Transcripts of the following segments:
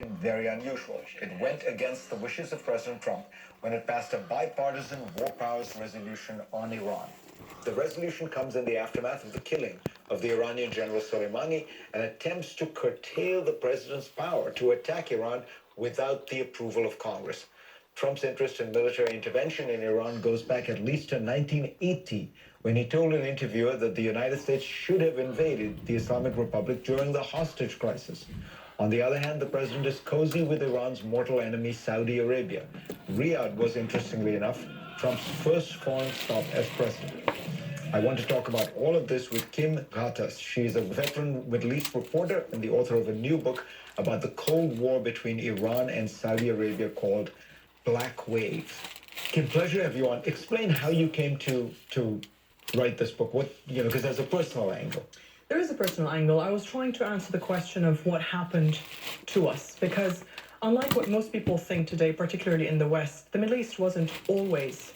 very unusual. It went against the wishes of President Trump when it passed a bipartisan war powers resolution on Iran. The resolution comes in the aftermath of the killing of the Iranian General Soleimani and attempts to curtail the president's power to attack Iran without the approval of Congress. Trump's interest in military intervention in Iran goes back at least to 1980, when he told an interviewer that the United States should have invaded the Islamic Republic during the hostage crisis. On the other hand, the president is cozy with Iran's mortal enemy, Saudi Arabia. Riyadh was, interestingly enough, Trump's first foreign stop as president. I want to talk about all of this with Kim Ghattas. She's a veteran Middle East reporter and the author of a new book about the Cold War between Iran and Saudi Arabia called Black Wave. Kim, pleasure to have you on. Explain how you came to write this book. Because there's a personal angle. There is a personal angle. I was trying to answer the question of what happened to us, because unlike what most people think today, particularly in the West, the Middle East wasn't always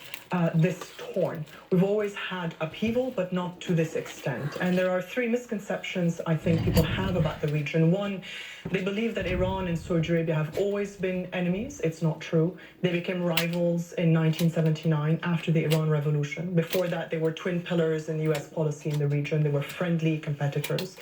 this torn. We've always had upheaval, but not to this extent. And there are three misconceptions I think people have about the region. One, they believe that Iran and Saudi Arabia have always been enemies. It's not true. They became rivals in 1979 after the Iran Revolution. Before that, they were twin pillars in U.S. policy in the region. They were friendly competitors.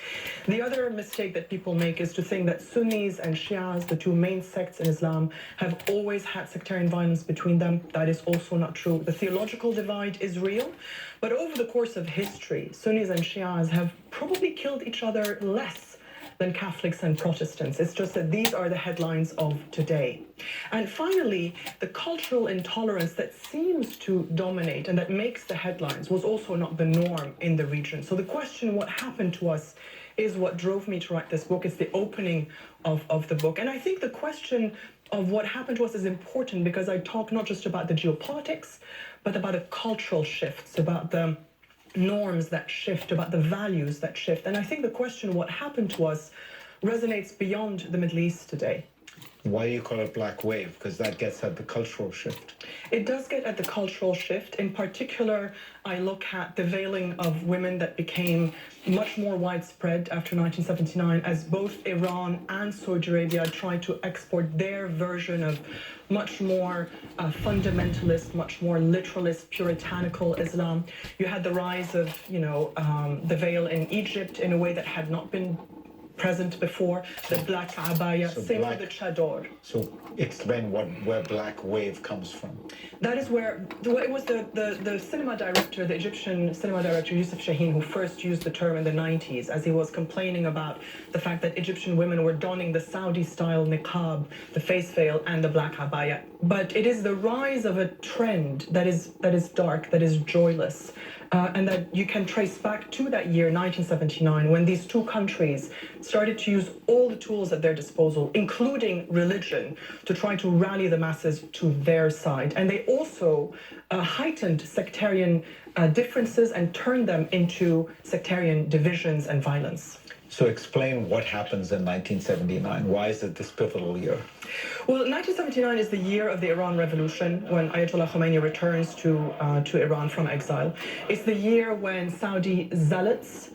The other mistake that people make is to think that Sunnis and Shias, the two main sects in Islam, have always had sectarian violence between them. That is also not true. The theological divide is real, but over the course of history, Sunnis and Shias have probably killed each other less than Catholics and Protestants. It's just that these are the headlines of today. And finally, the cultural intolerance that seems to dominate and that makes the headlines was also not the norm in the region. So the question, what happened to us, is what drove me to write this book. It's the opening of the book. And I think the question of what happened to us is important because I talk not just about the geopolitics, but about the cultural shifts, about the norms that shift, about the values that shift. And I think the question, what happened to us, resonates beyond the Middle East today. Why do you call it Black Wave? Because that gets at the cultural shift. It does get at the cultural shift. In particular, I look at the veiling of women that became much more widespread after 1979 as both Iran and Saudi Arabia tried to export their version of much more fundamentalist, much more literalist, puritanical Islam. You had the rise of, the veil in Egypt in a way that had not been present before, the black abaya, same with the chador. So explain where Black Wave comes from. That is where, it was the cinema director, the Egyptian cinema director, Youssef Chahine, who first used the term in the 90s as he was complaining about the fact that Egyptian women were donning the Saudi-style niqab, the face veil, and the black abaya. But it is the rise of a trend that is dark, that is joyless, and that you can trace back to that year, 1979, when these two countries started to use all the tools at their disposal, including religion, to try to rally the masses to their side. And they also heightened sectarian differences and turned them into sectarian divisions and violence. So explain what happens in 1979. Why is it this pivotal year? Well, 1979 is the year of the Iran Revolution, when Ayatollah Khomeini returns to Iran from exile. It's the year when Saudi zealots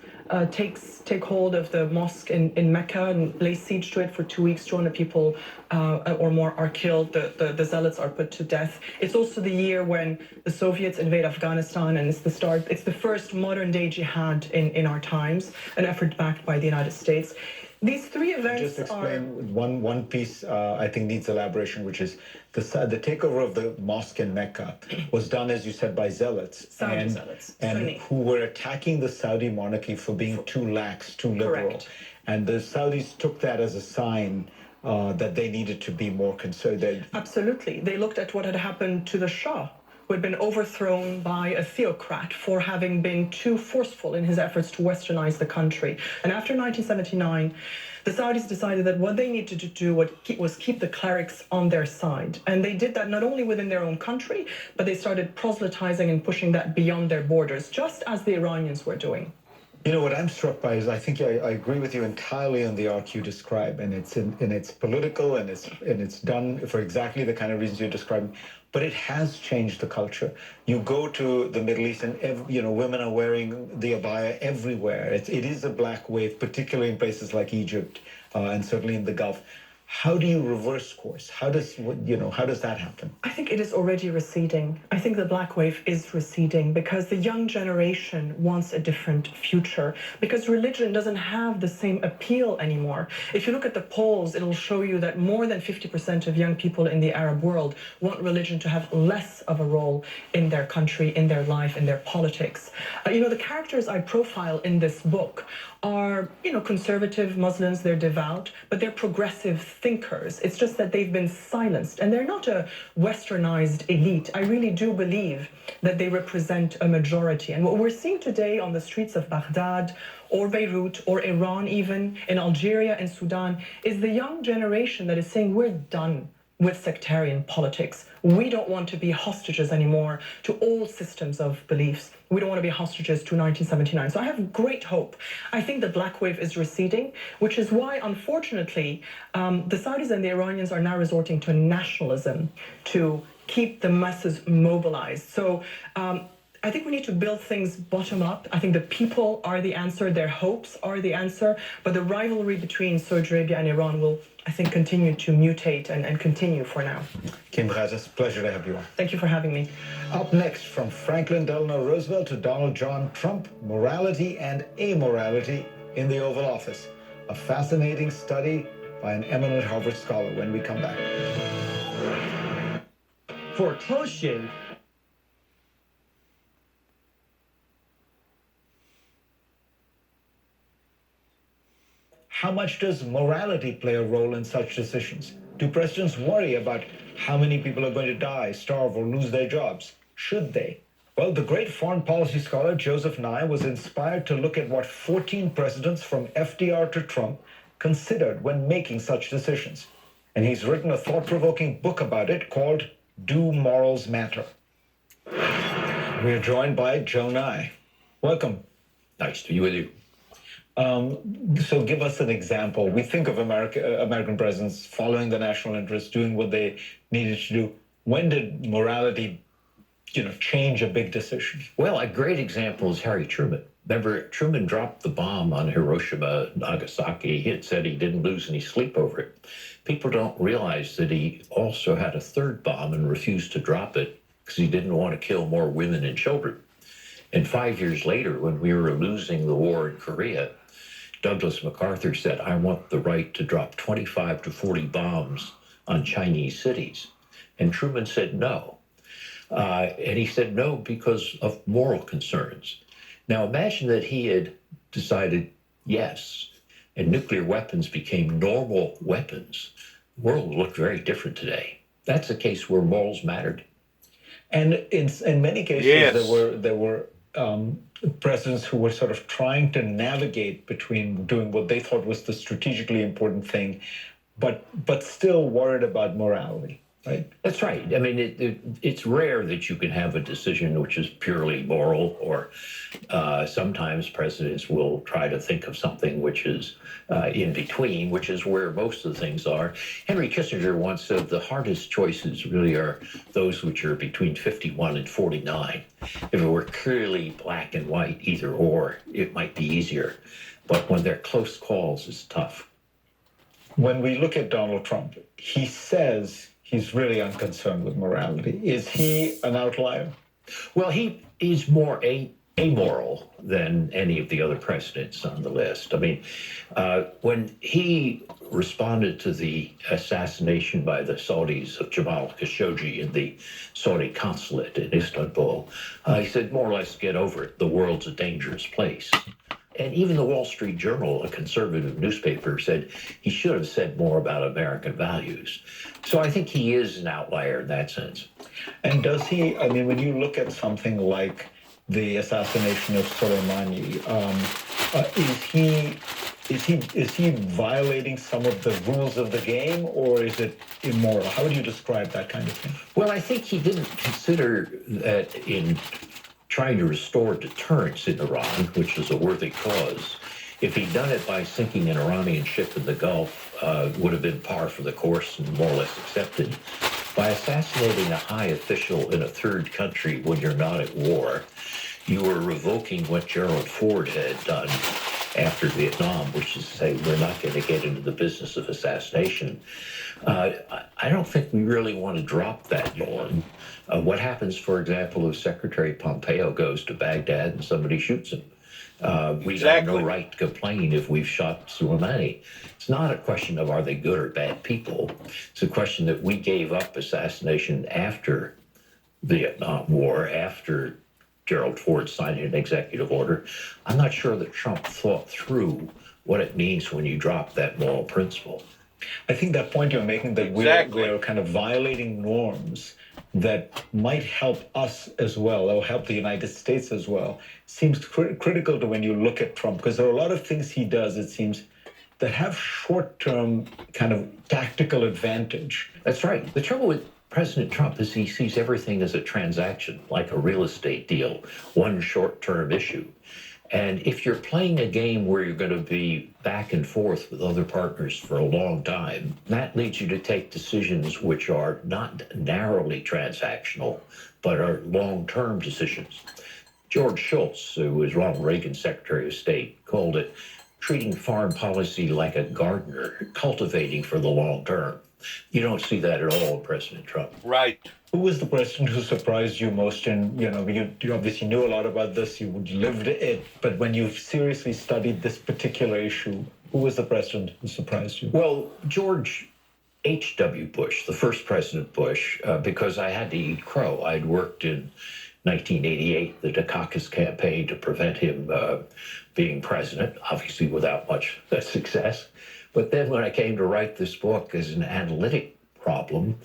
take hold of the mosque in Mecca and lay siege to it for 2 weeks. 200 people or more are killed. The zealots are put to death. It's also the year when the Soviets invade Afghanistan, and it's the first modern day jihad in our times, an effort backed by the United States. These three events just explain one piece I think needs elaboration, which is the takeover of the mosque in Mecca was done, as you said, by zealots. Saudi zealots. And Sunni. who were attacking the Saudi monarchy for being too lax, too liberal. Correct. And the Saudis took that as a sign that they needed to be more conservative. Absolutely. They looked at what had happened to the Shah, who had been overthrown by a theocrat for having been too forceful in his efforts to westernize the country. And after 1979, the Saudis decided that what they needed to do was keep the clerics on their side. And they did that not only within their own country, but they started proselytizing and pushing that beyond their borders, just as the Iranians were doing. You know, what I'm struck by is I think I agree with you entirely on the arc you describe, and it's political, and it's done for exactly the kind of reasons you're describing. But it has changed the culture. You go to the Middle East, and women are wearing the abaya everywhere. It is a black wave, particularly in places like Egypt and certainly in the Gulf. How do you reverse course? How does that happen? I think it is already receding. I think the black wave is receding because the young generation wants a different future, because religion doesn't have the same appeal anymore. If you look at the polls, it'll show you that more than 50% of young people in the Arab world want religion to have less of a role in their country, in their life, in their politics. The characters I profile in this book are, conservative Muslims, they're devout, but they're progressive thinkers. It's just that they've been silenced, and they're not a westernized elite. I really do believe that they represent a majority. And what we're seeing today on the streets of Baghdad or Beirut or Iran, even in Algeria and Sudan, is the young generation that is saying we're done with sectarian politics. We don't want to be hostages anymore to all systems of beliefs. We don't want to be hostages to 1979. So I have great hope. I think the black wave is receding, which is why, unfortunately, the Saudis and the Iranians are now resorting to nationalism to keep the masses mobilized. So I think we need to build things bottom up. I think the people are the answer, their hopes are the answer, but the rivalry between Saudi Arabia and Iran will, I think, continue to mutate and continue for now. Kim Ghazis, pleasure to have you on. Thank you for having me. Up next, from Franklin Delano Roosevelt to Donald John Trump, morality and amorality in the Oval Office. A fascinating study by an eminent Harvard scholar when we come back. For a close shave, how much does morality play a role in such decisions? Do presidents worry about how many people are going to die, starve, or lose their jobs? Should they? Well, the great foreign policy scholar Joseph Nye was inspired to look at what 14 presidents from FDR to Trump considered when making such decisions. And he's written a thought-provoking book about it called Do Morals Matter? We're joined by Joe Nye. Welcome. Nice to be with you. So give us an example. We think of American presidents following the national interest, doing what they needed to do. When did morality, change a big decision? Well, a great example is Harry Truman. Remember, Truman dropped the bomb on Hiroshima, Nagasaki. He had said he didn't lose any sleep over it. People don't realize that he also had a third bomb and refused to drop it because he didn't want to kill more women and children. And 5 years later, when we were losing the war in Korea, Douglas MacArthur said, I want the right to drop 25 to 40 bombs on Chinese cities. And Truman said no. And he said no because of moral concerns. Now imagine that he had decided yes, and nuclear weapons became normal weapons. The world would look very different today. That's a case where morals mattered. And in many cases, Yes. there were presidents who were sort of trying to navigate between doing what they thought was the strategically important thing, but still worried about morality, right? That's right. I mean, it's rare that you can have a decision which is purely moral, or sometimes presidents will try to think of something which is in between, which is where most of the things are. Henry Kissinger once said the hardest choices really are those which are between 51 and 49. If it were clearly black and white, either or, it might be easier. But when they're close calls, it's tough. When we look at Donald Trump, he says he's really unconcerned with morality. Is he an outlier? Well, he is more amoral than any of the other presidents on the list. I mean, when he responded to the assassination by the Saudis of Jamal Khashoggi in the Saudi consulate in Istanbul, he said, more or less, get over it. The world's a dangerous place. And even the Wall Street Journal, a conservative newspaper, said he should have said more about American values. So I think he is an outlier in that sense. And does he, I mean, when you look at something like the assassination of Soleimani, is he violating some of the rules of the game, or is it immoral? How would you describe that kind of thing? Well, I think he didn't consider that in trying to restore deterrence in Iran, which is a worthy cause. If he'd done it by sinking an Iranian ship in the Gulf, would have been par for the course and more or less accepted. By assassinating a high official in a third country when you're not at war, you were revoking what Gerald Ford had done. after Vietnam, which is to say we're not going to get into the business of assassination. I don't think we really want to drop that norm. What happens, for example, if Secretary Pompeo goes to Baghdad and somebody shoots him? We have no right to complain if we've shot Soleimani. It's not a question of are they good or bad people. It's a question that we gave up assassination after Vietnam War, after Gerald Ford signed an executive order. I'm not sure that Trump thought through what it means when you drop that moral principle. I think that point you're making, that we're kind of violating norms that might help us as well, or help the United States as well, seems critical to when you look at Trump, because there are a lot of things he does, it seems, that have short-term kind of tactical advantage. That's right. The trouble with President Trump is he sees everything as a transaction, like a real estate deal, one short-term issue. And if you're playing a game where you're going to be back and forth with other partners for a long time, that leads you to take decisions which are not narrowly transactional, but are long-term decisions. George Shultz, who was Ronald Reagan's Secretary of State, called it treating foreign policy like a gardener, cultivating for the long term. You don't see that at all in President Trump. Right. Who was the president who surprised you most? And you obviously knew a lot about this, you lived it, but when you seriously studied this particular issue, who was the president who surprised you? Well, George H.W. Bush, the first President Bush, because I had to eat crow. I'd worked in 1988, the Dukakis campaign to prevent him being president, obviously without much success. But then when I came to write this book as an analytic problem,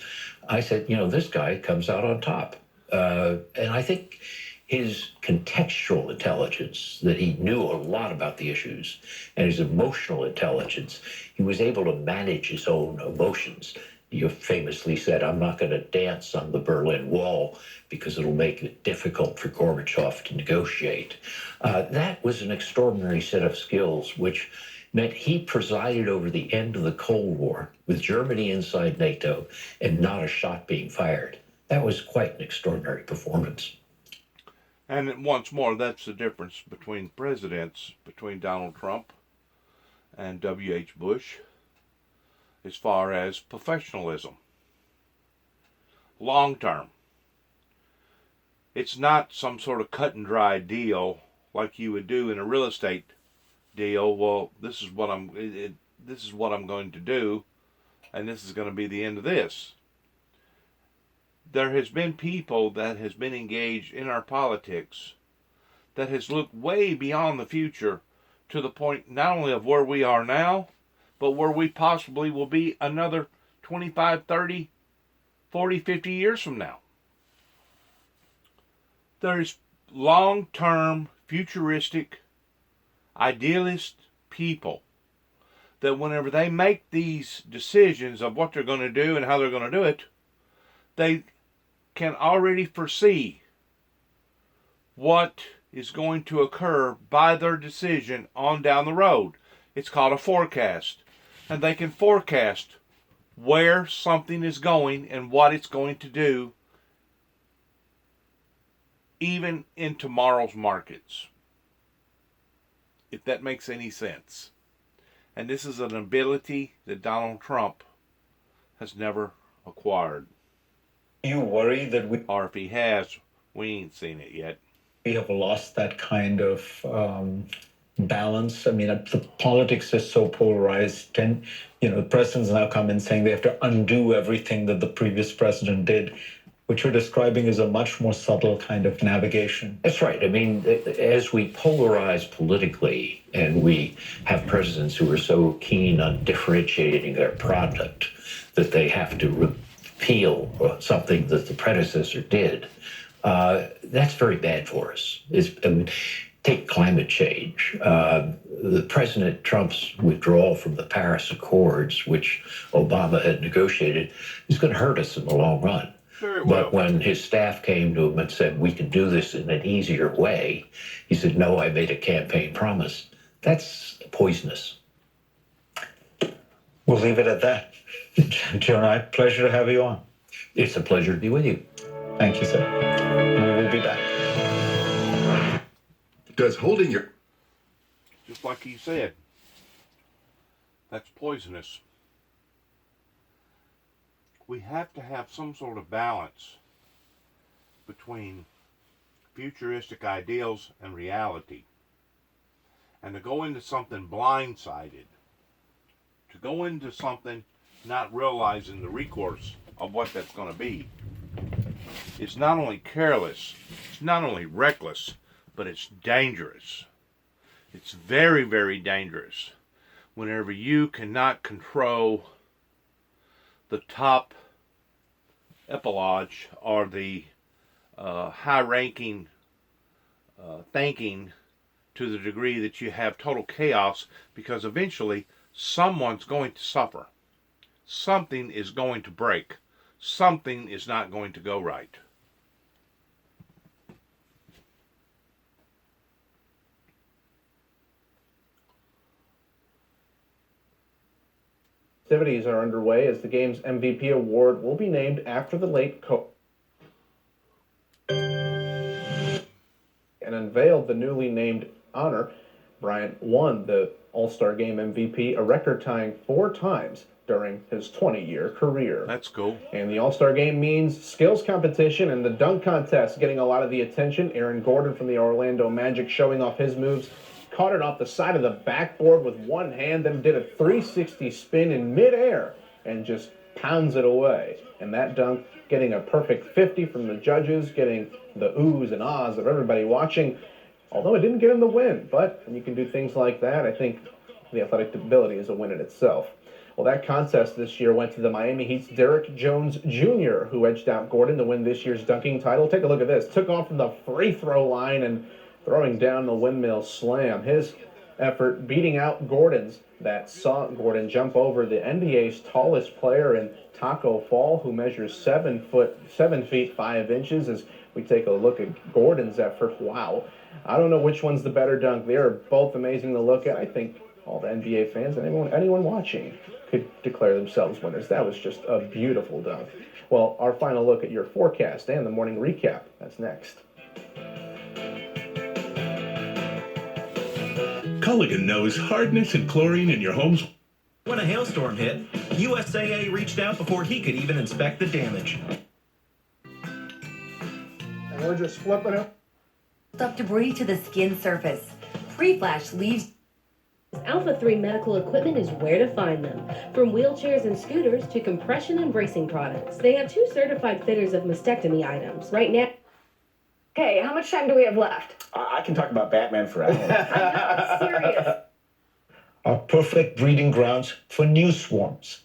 I said, this guy comes out on top. And I think his contextual intelligence, that he knew a lot about the issues, and his emotional intelligence, he was able to manage his own emotions. You famously said, I'm not going to dance on the Berlin Wall because it'll make it difficult for Gorbachev to negotiate. That was an extraordinary set of skills, which meant he presided over the end of the Cold War with Germany inside NATO and not a shot being fired. That was quite an extraordinary performance. And once more, that's the difference between presidents, between Donald Trump and W.H. Bush, as far as professionalism. Long term. It's not some sort of cut and dry deal like you would do in a real estate deal. Well, this is what I'm going to do, and this is going to be the end of this. There has been people that has been engaged in our politics that has looked way beyond the future to the point not only of where we are now, but where we possibly will be another 25, 30, 40, 50 years from now. There's long-term, futuristic, idealist people that whenever they make these decisions of what they're going to do and how they're going to do it, they can already foresee what is going to occur by their decision on down the road. It's called a forecast. And they can forecast where something is going and what it's going to do, even in tomorrow's markets. If that makes any sense. And this is an ability that Donald Trump has never acquired. You worry that or if he has, we ain't seen it yet. We have lost that kind of balance. I mean, the politics is so polarized, and the president's now come in saying they have to undo everything that the previous president did. What you're describing is a much more subtle kind of navigation. That's right. I mean, as we polarize politically and we have presidents who are so keen on differentiating their product that they have to repeal something that the predecessor did, that's very bad for us. Take climate change. The President Trump's withdrawal from the Paris Accords, which Obama had negotiated, is going to hurt us in the long run. Very well. But when his staff came to him and said, we can do this in an easier way, he said, no, I made a campaign promise. That's poisonous. We'll leave it at that. Jonah, pleasure to have you on. It's a pleasure to be with you. Thank you, sir. We will be back. Does holding your... just like he said, that's poisonous. We have to have some sort of balance between futuristic ideals and reality. And to go into something blindsided, to go into something not realizing the recourse of what that's going to be, it's not only careless, it's not only reckless, but it's dangerous. It's very, very dangerous whenever you cannot control the top epilage or the high-ranking thinking to the degree that you have total chaos, because eventually someone's going to suffer. Something is going to break. Something is not going to go right. Activities are underway as the game's MVP award will be named after the late and unveiled the newly named honor. Bryant won the All-Star Game MVP, a record-tying 4 times during his 20-year career. That's cool. And the All-Star Game means skills competition, and the dunk contest getting a lot of the attention. Aaron Gordon from the Orlando Magic showing off his moves. Caught it off the side of the backboard with one hand, then did a 360 spin in midair and just pounds it away. And that dunk getting a perfect 50 from the judges, getting the oohs and ahs of everybody watching. Although it didn't get him the win, but when you can do things like that, I think the athletic ability is a win in itself. Well, that contest this year went to the Miami Heat's Derrick Jones Jr., who edged out Gordon to win this year's dunking title. Take a look at this. Took off from the free throw line and throwing down the windmill slam. His effort beating out Gordon's that saw Gordon jump over the NBA's tallest player in Taco Fall, who measures 7 feet 5 inches. As we take a look at Gordon's effort, wow. I don't know which one's the better dunk. They are both amazing to look at. I think all the NBA fans and anyone watching could declare themselves winners. That was just a beautiful dunk. Well, our final look at your forecast and the morning recap. That's next. Culligan knows hardness and chlorine in your home's. When a hailstorm hit, USAA reached out before he could even inspect the damage. And we're just flipping it. Up debris to the skin surface. Pre-flash leaves. Alpha 3 medical equipment is where to find them. From wheelchairs and scooters to compression and bracing products. They have 2 certified fitters of mastectomy items. Right now. Okay, how much time do we have left? I can talk about Batman forever. I'm serious. Are perfect breeding grounds for new swarms.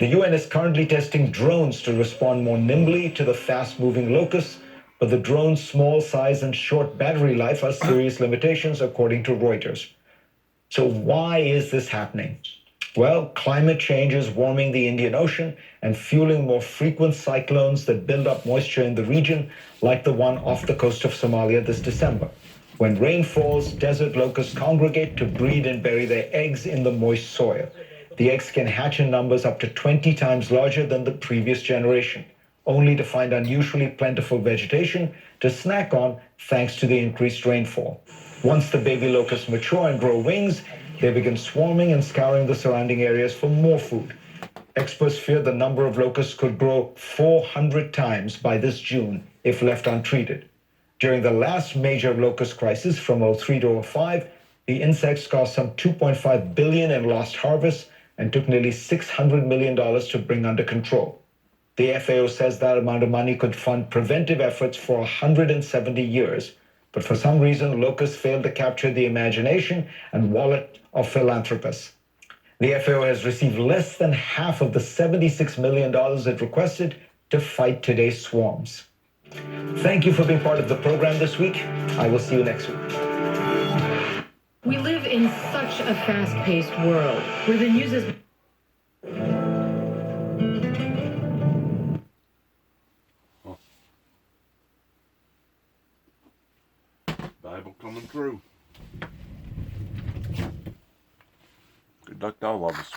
The UN is currently testing drones to respond more nimbly to the fast-moving locusts, but the drone's small size and short battery life are serious limitations, according to Reuters. So why is this happening? Well, climate change is warming the Indian Ocean and fueling more frequent cyclones that build up moisture in the region, like the one off the coast of Somalia this December. When rain falls, desert locusts congregate to breed and bury their eggs in the moist soil. The eggs can hatch in numbers up to 20 times larger than the previous generation, only to find unusually plentiful vegetation to snack on thanks to the increased rainfall. Once the baby locusts mature and grow wings, they begin swarming and scouring the surrounding areas for more food. Experts fear the number of locusts could grow 400 times by this June if left untreated. During the last major locust crisis from 03 to 05, the insects caused some $2.5 billion in lost harvests and took nearly $600 million to bring under control. The FAO says that amount of money could fund preventive efforts for 170 years, but for some reason, locusts failed to capture the imagination and wallet of philanthropists. The FAO has received less than half of the $76 million it requested to fight today's swarms. Thank you for being part of the program this week. I will see you next week. We live in such a fast-paced world where the news is. Bible coming through. Good luck to all of us.